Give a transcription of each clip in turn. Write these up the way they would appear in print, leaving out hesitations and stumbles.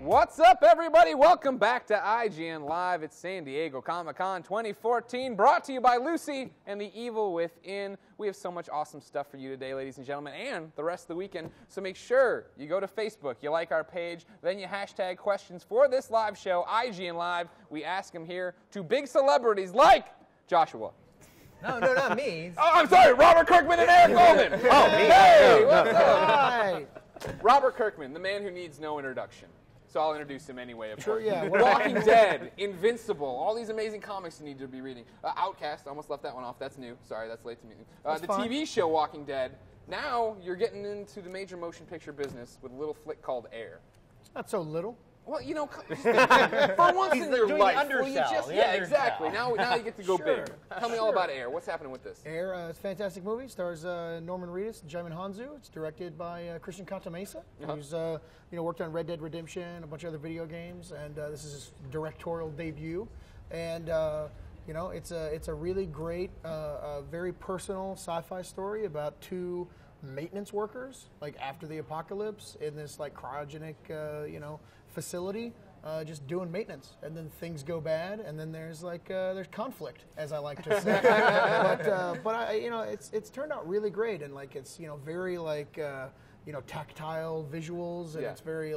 What's up, everybody? Welcome back to IGN Live at San Diego Comic-Con 2014, brought to you by Lucy and the Evil Within. We have so much awesome stuff for you today, ladies and gentlemen, and the rest of the weekend. So make sure you go to Facebook, you like our page, then you hashtag questions for this live show, IGN Live. We ask them here to big celebrities like Joshua. No, not me. Oh, I'm sorry, Robert Kirkman and Eric Golden. Oh, me. Hey, what's up? Hi. Robert Kirkman, the man who needs no introduction. So I'll introduce him anyway, of course. Yeah. Walking Dead, Invincible, all these amazing comics you need to be reading. Outcast, almost left that one off. That's new. Sorry, that's late to me. The fine. TV show Walking Dead. Now you're getting into the major motion picture business with a little flick called Air. Not so little. Well, you know, for once in your doing life, the will you undersell, just the yeah, undersell. exactly. Now you get to go Sure. big. Tell me all about Air. What's happening with this? Air, it's a fantastic movie. Stars Norman Reedus and Jaimin Hanzu. It's directed by Christian Cantamesa, who's worked on Red Dead Redemption, a bunch of other video games, and this is his directorial debut. And it's a really great, very personal sci-fi story about two maintenance workers, like after the apocalypse, in this like cryogenic, facility. Just doing maintenance, and then things go bad, and then there's conflict, as I like to say. It's turned out really great, and it's very tactile visuals, and it's very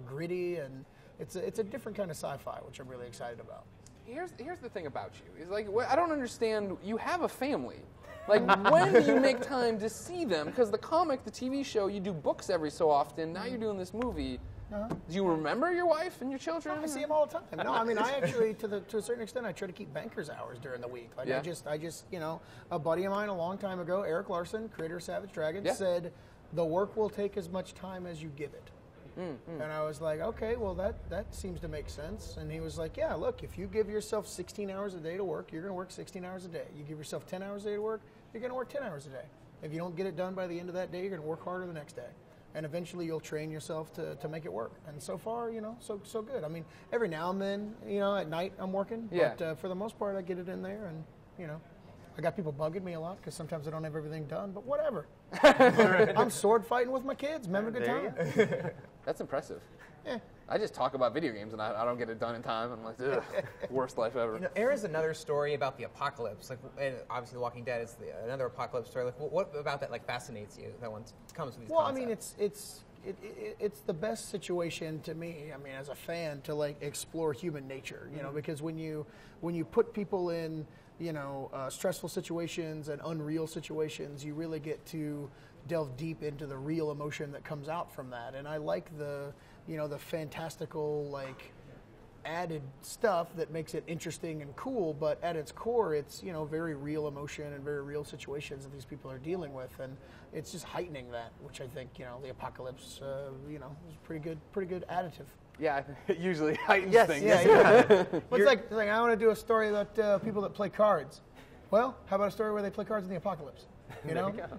gritty, and it's a different kind of sci-fi, which I'm really excited about. Here's the thing about you. Is I don't understand. You have a family. When do you make time to see them? Because the comic, the TV show, you do books every so often. Now you're doing this movie. Do you remember your wife and your children? I see them all the time. No, I mean, I actually, to a certain extent, I try to keep banker's hours during the week. I just, a buddy of mine a long time ago, Eric Larson, creator of Savage Dragon, said, the work will take as much time as you give it. And I was like, okay, well, that seems to make sense. And he was like, yeah, look, if you give yourself 16 hours a day to work, you're going to work 16 hours a day. You give yourself 10 hours a day to work, you're going to work 10 hours a day. If you don't get it done by the end of that day, you're going to work harder the next day. And eventually you'll train yourself to make it work. And so far, so good. I mean, every now and then, at night I'm working. Yeah. But for the most part, I get it in there. And, I got people bugging me a lot because sometimes I don't have everything done. But whatever. I'm sword fighting with my kids. Having a good time. That's impressive. Yeah. I just talk about video games and I don't get it done in time. I'm like, ugh, worst life ever. Air is another story about the apocalypse. And obviously, The Walking Dead is another apocalypse story. What about that fascinates you? That one comes with these concepts? I mean, it's the best situation to me. I mean, as a fan, to explore human nature. Because when you put people in stressful situations and unreal situations, you really get to delve deep into the real emotion that comes out from that. And I like the fantastical added stuff that makes it interesting and cool, but at its core it's very real emotion and very real situations that these people are dealing with, and it's just heightening that, which I think the apocalypse is pretty good additive. Yeah, it usually heightens things. Yeah. It's like I want to do a story about people that play cards. Well, how about a story where they play cards in the apocalypse?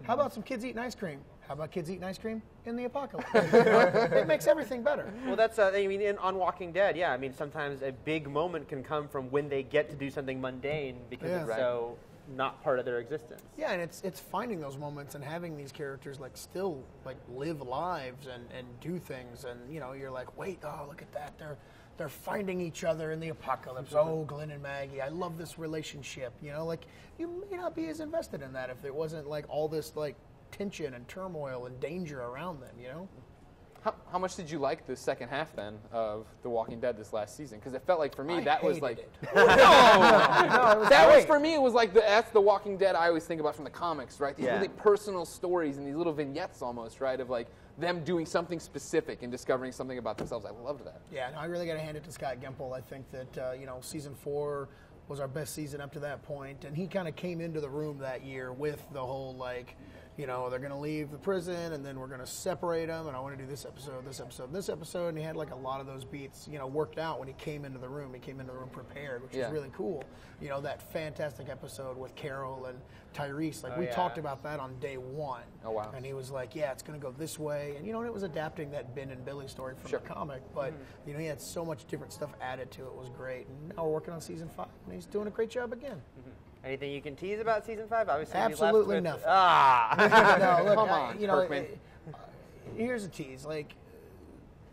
How about some kids eating ice cream? How about kids eating ice cream in the apocalypse? It makes everything better. Well, that's, on Walking Dead, yeah. I mean, sometimes a big moment can come from when they get to do something mundane because it's so not part of their existence. Yeah, and it's finding those moments and having these characters still live lives and do things, and you're like, wait, oh, look at that, they're finding each other in the apocalypse. Oh, Glenn and Maggie, I love this relationship. You may not be as invested in that if it wasn't all this tension and turmoil and danger around them. How much did you like the second half then of The Walking Dead this last season? Because it felt like for me that was hated it. No, that was for me. It was that's The Walking Dead I always think about from the comics, right? These really personal stories and these little vignettes almost, right? Of them doing something specific and discovering something about themselves. I loved that. Yeah, no, I really got to hand it to Scott Gimple. I think that season 4 was our best season up to that point, and he kind of came into the room that year with the whole they're going to leave the prison, and then we're going to separate them, and I want to do this episode, this episode, this episode, and he had a lot of those beats, worked out when he came into the room. He came into the room prepared, which is really cool. That fantastic episode with Carol and Tyrese, we talked about that on day 1. Oh, wow. And he was like, yeah, it's going to go this way, and it was adapting that Ben and Billy story from the comic, but he had so much different stuff added to it. It was great, and now we're working on season 5, and he's doing a great job again. Anything you can tease about season 5? Obviously, absolutely nothing. Ah, no, look, come on, Kirkman. Here's a tease.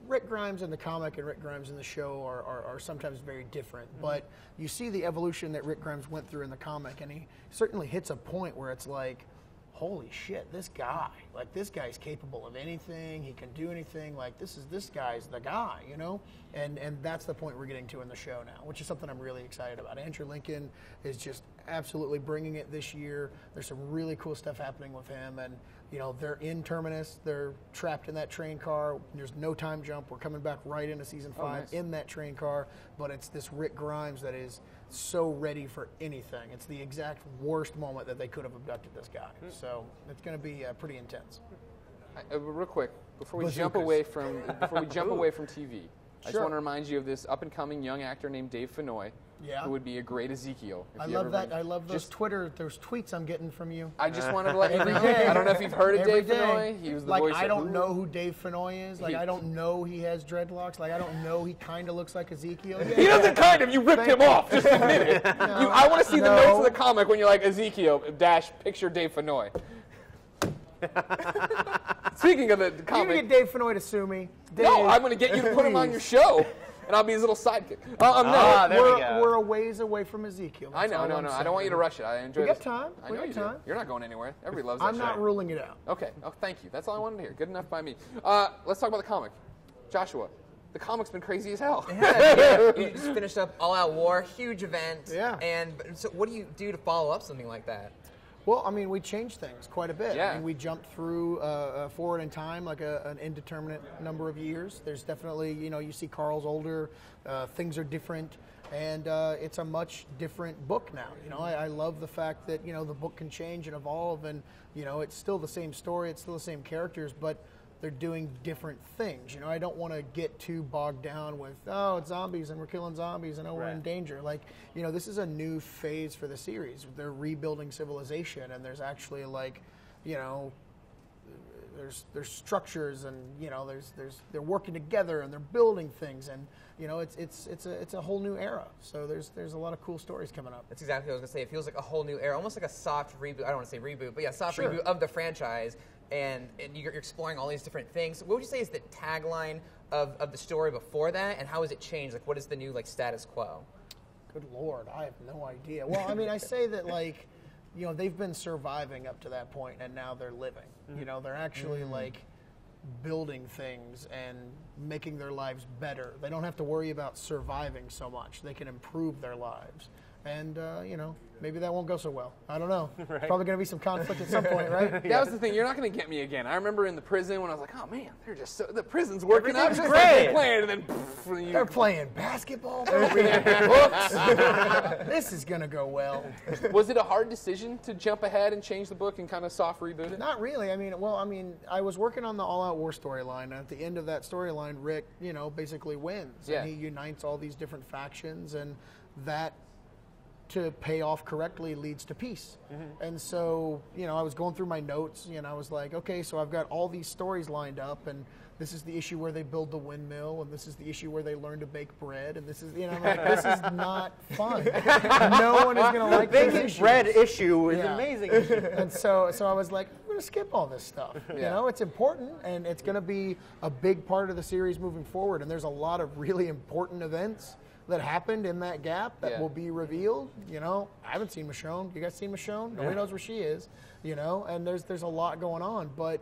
Rick Grimes in the comic and Rick Grimes in the show are sometimes very different. But you see the evolution that Rick Grimes went through in the comic, and he certainly hits a point where it's like, holy shit, this guy's capable of anything. He can do anything. Like, this guy's the guy, you know? And that's the point we're getting to in the show now, which is something I'm really excited about. Andrew Lincoln is just absolutely bringing it this year. There's some really cool stuff happening with him. And, you know, they're in Terminus. They're trapped in that train car. There's no time jump. We're coming back right into season 5 in that train car. But it's this Rick Grimes that is so ready for anything. It's the exact worst moment that they could have abducted this guy. So it's going to be pretty intense. Real quick, before we jump away from TV, I just want to remind you of this up-and-coming young actor named Dave Fennoy, who would be a great Ezekiel. I love that. I love those those tweets I'm getting from you. I just wanted to let you know. I don't know if you've heard of Dave Fennoy. He was the voice of I don't know who Dave Fennoy is. Like, I don't know he has dreadlocks. Like, I don't know he kind of looks like Ezekiel. He doesn't kind of. You ripped him off. Just admit it. I want to see the notes of the comic when you're like, Ezekiel, picture Dave Fennoy. Speaking of the comic. You're going to get Dave Fennoy to sue me. Dave, no, I'm going to get you to put him on your show. And I'll be his little sidekick. We're a ways away from Ezekiel. I know. I don't want you to rush it. I enjoy it. We got time. I know you do. You're not going anywhere. Everybody loves that I'm not ruling it out. Okay. Oh, thank you. That's all I wanted to hear. Good enough by me. Let's talk about the comic. Joshua, the comic's been crazy as hell. You just finished up All Out War, huge event. Yeah. And so what do you do to follow up something like that? Well, I mean, we changed things quite a bit. Yeah. I mean, we jumped through forward in time, like an indeterminate number of years. There's definitely, you see Carl's older, things are different, and it's a much different book now. I love the fact that, the book can change and evolve, and, it's still the same story, it's still the same characters, but they're doing different things. I don't want to get too bogged down with, it's zombies and we're killing zombies and we're in danger. Like, this is a new phase for the series. They're rebuilding civilization, and there's actually there's structures, and they're working together and they're building things, and it's a whole new era. So there's a lot of cool stories coming up. That's exactly what I was gonna say. It feels like a whole new era, almost like a soft reboot. I don't want to say reboot, but soft reboot of the franchise. And you're exploring all these different things. What would you say is the tagline of the story before that, and how has it changed? Like, what is the new status quo? Good Lord, I have no idea. Well, I mean, I say that they've been surviving up to that point, and now they're living. They're actually building things and making their lives better. They don't have to worry about surviving so much. They can improve their lives. And, maybe that won't go so well. I don't know. Right. Probably going to be some conflict at some point, right? That was the thing. You're not going to get me again. I rember in the prison when I was like, oh, man, they're just the prison's working out just like they're playing. And then, they're playing basketball. They're reading books. This is going to go well. Was it a hard decision to jump ahead and change the book and kind of soft reboot it? Not really. I was working on the All Out War storyline. And at the end of that storyline, Rick, basically wins. Yeah. And he unites all these different factions, and that, to pay off correctly, leads to peace. And so, I was going through my notes, and I was like, okay, so I've got all these stories lined up, and this is the issue where they build the windmill, and this is the issue where they learn to bake bread, and this is, I'm like, this is not fun. No one is going to like this baking issue. bread issue is amazing. And so I was like, I'm going to skip all this stuff. It's important, and it's going to be a big part of the series moving forward, and there's a lot of really important events that happened in that gap that will be revealed. I haven't seen Michonne. You guys seen Michonne? Nobody knows where she is. And there's a lot going on, but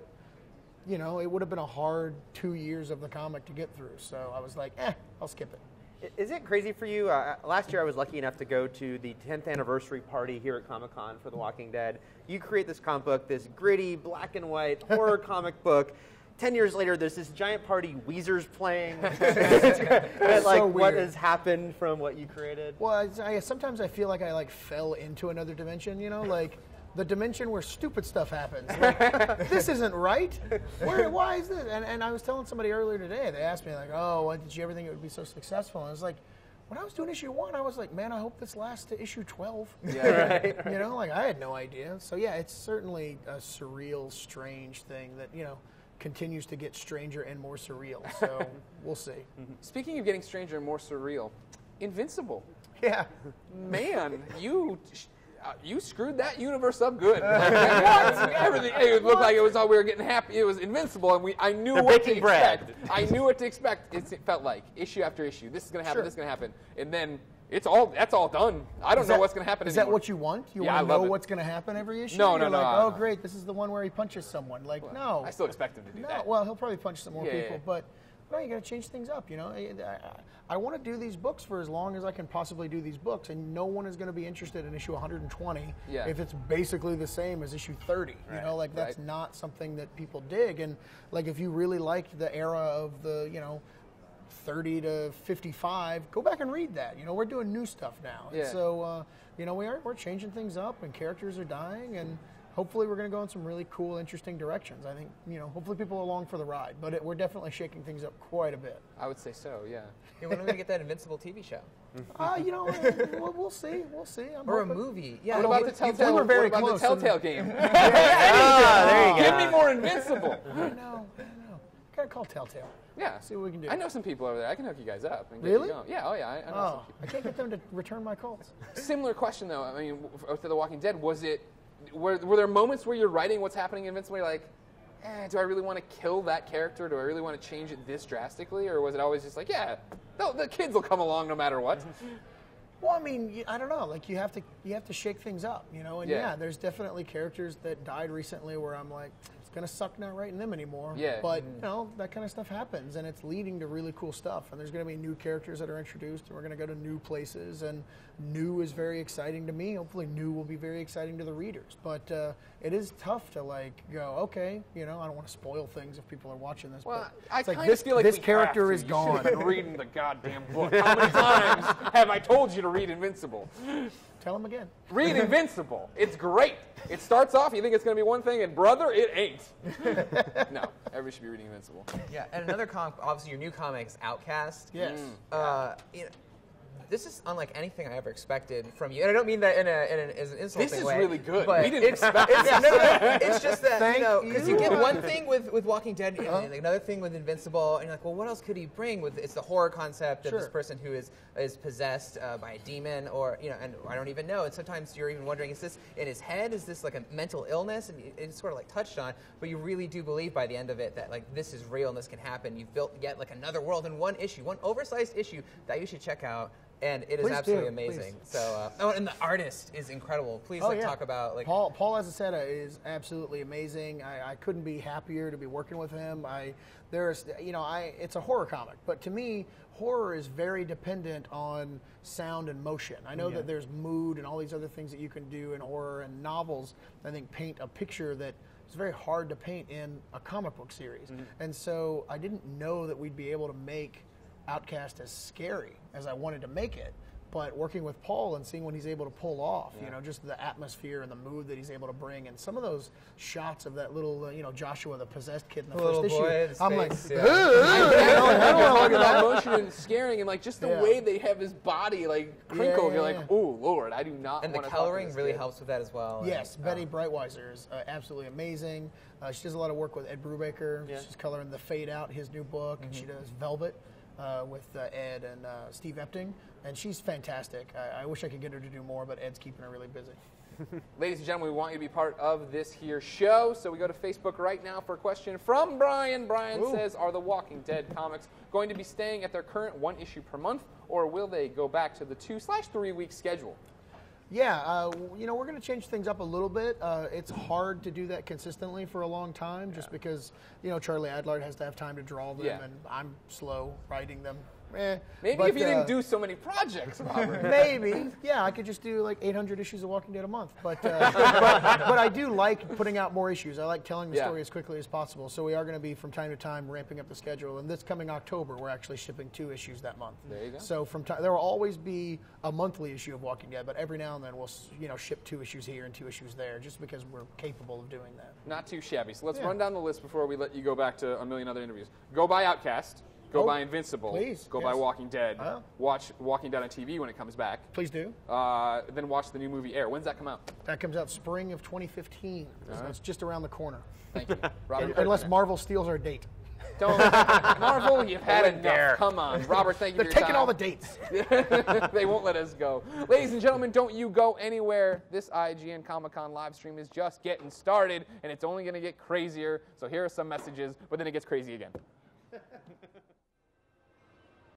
it would have been a hard 2 years of the comic to get through. So I was like, I'll skip it. Is it crazy for you? Last year I was lucky enough to go to the 10th anniversary party here at Comic-Con for The Walking Dead. You create this comic book, this gritty, black and white horror comic book. 10 years later, there's this giant party, Weezer's playing. So what has happened from what you created? Well, sometimes I feel like I fell into another dimension, the dimension where stupid stuff happens. This isn't right. Why is this? And I was telling somebody earlier today, they asked me why did you ever think it would be so successful? And I was like, when I was doing issue 1, I was like, man, I hope this lasts to issue 12. Yeah, right. I had no idea. So yeah, it's certainly a surreal, strange thing that, continues to get stranger and more surreal. So we'll see. Speaking of getting stranger and more surreal, Invincible. Yeah. Man, you screwed that universe up good. Like, everything. It looked like it was all we were getting happy. It was Invincible, and I knew what to expect. I knew what to expect. It felt like issue after issue. This is going to happen. This is going to happen, and then that's all done. I don't know what's going to happen. Is that what you want? You want to know what's going to happen every issue? No. Oh, great! This is the one where he punches someone. Like, no. I still expect him to do that. Well, he'll probably punch some more people, but no, you got to change things up. I want to do these books for as long as I can possibly do these books, and no one is going to be interested in issue 120 if it's basically the same as issue 30. That's not something that people dig. And like, if you really liked the era of the 30 to 55, go back and read that. We're doing new stuff now, and so we're changing things up, and characters are dying, and hopefully we're going to go in some really cool, interesting directions. I think, hopefully people are along for the ride, but we're definitely shaking things up quite a bit. I would say so, yeah. When are we going to get that Invincible TV show? We'll see. Or a movie. Yeah. What about the Telltale? We were very what about close. the Telltale game? There you go. Give me more Invincible. I know. Gotta call Telltale. Yeah. See what we can do. I know some people over there. I can hook you guys up. And get Really? you going. Yeah. Oh, yeah. I know some people. I can't get them to return my calls. Similar question though. I mean, to The Walking Dead, were there moments where you're writing what's happening in Invincible, you're like, do I really want to kill that character? Do I really want to change it this drastically? Or was it always just like, the kids will come along no matter what? Well, I mean, I don't know. Like, you have to shake things up, And there's definitely characters that died recently where I'm like, it's gonna suck not writing them anymore. Yeah. But that kind of stuff happens, and it's leading to really cool stuff. And there's gonna be new characters that are introduced, and we're gonna go to new places. And new is very exciting to me. Hopefully, new will be very exciting to the readers. But it is tough to go, okay, I don't want to spoil things if people are watching this. Well, but I it's kind of feel like this we character have is to. gone. You should have been reading the goddamn book. How many times have I told you to read Invincible? Tell them again. Read Invincible. It's great. It starts off, you think it's going to be one thing, and brother, it ain't. No, everybody should be reading Invincible. Yeah, and another comic, obviously your new comic is Outcast. Yes. This is unlike anything I ever expected from you, and I don't mean that as an insulting This is way. really good. But We didn't expect it's just that because you get one thing with Walking Dead, and another thing with Invincible, and you're like, well, what else could he bring? It's the horror concept of this person who is possessed by a demon, or and I don't even know. And sometimes you're even wondering, is this in his head? Is this like a mental illness? And it's sort of like touched on, but you really do believe by the end of it that like this is real and this can happen. You've built yet like another world in one issue, one oversized issue that you should check out. And it is absolutely amazing. Please. So, and the artist is incredible. Please talk about like Paul Azaceta is absolutely amazing. I couldn't be happier to be working with him. It's a horror comic, but to me, horror is very dependent on sound and motion. I know that there's mood and all these other things that you can do in horror, and novels, I think, paint a picture that it's very hard to paint in a comic book series. And so I didn't know that we'd be able to make Outcast as scary as I wanted to make it, but working with Paul and seeing what he's able to pull off, just the atmosphere and the mood that he's able to bring, and some of those shots of that little, Joshua, the possessed kid in the first issue, I'm like, I don't want to look at that motion and scaring, and like just the way they have his body like crinkled, you're like, oh Lord, I do not. And the coloring really helps with that as well. Yes, Betty Brightweiser is absolutely amazing. She does a lot of work with Ed Brubaker. She's coloring the Fade Out, his new book, and she does Velvet. With Ed and Steve Epting, and she's fantastic. I wish I could get her to do more, but Ed's keeping her really busy. Ladies and gentlemen, we want you to be part of this here show, so we go to Facebook right now for a question from Brian. Brian says, are the Walking Dead comics going to be staying at their current one issue per month, or will they go back to the 2/3 week schedule? Yeah, we're going to change things up a little bit. It's hard to do that consistently for a long time, just because, Charlie Adlard has to have time to draw them, and I'm slow writing them. Maybe if you didn't do so many projects, Robert. Maybe, yeah, I could just do like 800 issues of Walking Dead a month. But but I do like putting out more issues. I like telling the story as quickly as possible. So we are going to be from time to time ramping up the schedule. And this coming October, we're actually shipping 2 issues that month. There you go. So there will always be a monthly issue of Walking Dead, but every now and then we'll ship 2 issues here and 2 issues there, just because we're capable of doing that. Not too shabby. So let's run down the list before we let you go back to a million other interviews. Go buy Outcast. Go buy Invincible. Please. Go buy Walking Dead. Watch Walking Dead on TV when it comes back. Please do. Then watch the new movie Air. When's that come out? That comes out spring of 2015. So it's just around the corner. Thank you. Robert Unless Marvel steals our date. Don't. Marvel, you've had Wouldn't enough. dare. Come on. Robert, thank you They're for your taking time. all the dates. They won't let us go. Ladies and gentlemen, don't you go anywhere. This IGN Comic-Con live stream is just getting started, and it's only going to get crazier. So here are some messages, but then it gets crazy again.